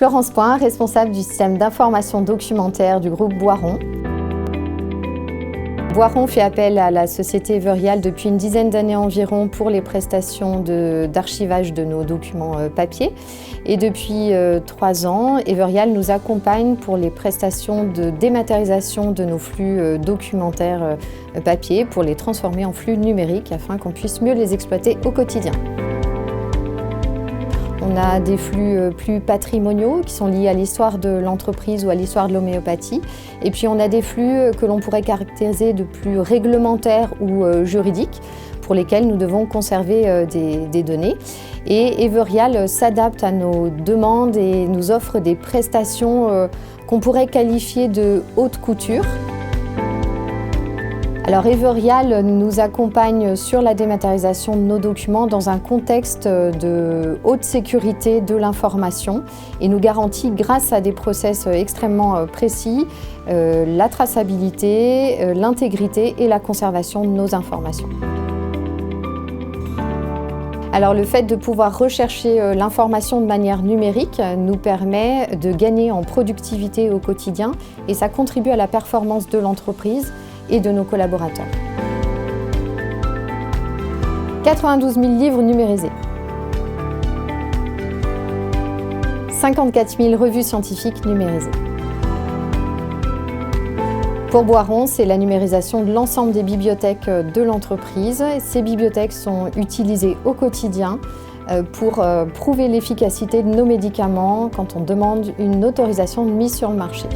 Florence Point, responsable du système d'information documentaire du groupe Boiron. Boiron fait appel à la société Everial depuis une dizaine d'années environ pour les prestations d'archivage de nos documents papier. Et depuis 3 ans, Everial nous accompagne pour les prestations de dématérialisation de nos flux documentaires papier pour les transformer en flux numériques afin qu'on puisse mieux les exploiter au quotidien. On a des flux plus patrimoniaux qui sont liés à l'histoire de l'entreprise ou à l'histoire de l'homéopathie. Et puis on a des flux que l'on pourrait caractériser de plus réglementaires ou juridiques pour lesquels nous devons conserver des données. Et Everial s'adapte à nos demandes et nous offre des prestations qu'on pourrait qualifier de haute couture. Alors Everial nous accompagne sur la dématérialisation de nos documents dans un contexte de haute sécurité de l'information et nous garantit grâce à des process extrêmement précis la traçabilité, l'intégrité et la conservation de nos informations. Alors le fait de pouvoir rechercher l'information de manière numérique nous permet de gagner en productivité au quotidien et ça contribue à la performance de l'entreprise et de nos collaborateurs. 92 000 livres numérisés. 54 000 revues scientifiques numérisées. Pour Boiron, c'est la numérisation de l'ensemble des bibliothèques de l'entreprise. Ces bibliothèques sont utilisées au quotidien pour prouver l'efficacité de nos médicaments quand on demande une autorisation de mise sur le marché.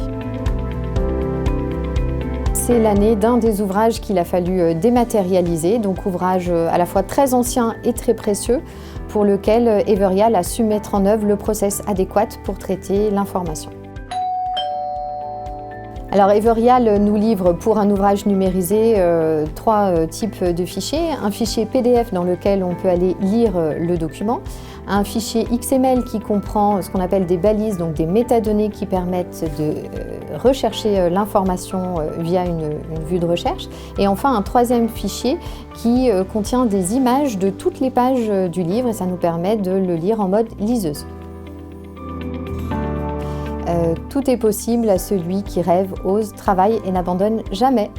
C'est l'année d'un des ouvrages qu'il a fallu dématérialiser, donc ouvrage à la fois très ancien et très précieux, pour lequel Everial a su mettre en œuvre le process adéquat pour traiter l'information. Alors Everial nous livre pour un ouvrage numérisé 3 types de fichiers. Un fichier PDF dans lequel on peut aller lire le document, un fichier XML qui comprend ce qu'on appelle des balises, donc des métadonnées qui permettent de rechercher l'information via une vue de recherche, et enfin un 3e fichier qui contient des images de toutes les pages du livre et ça nous permet de le lire en mode liseuse. Tout est possible à celui qui rêve, ose, travaille et n'abandonne jamais.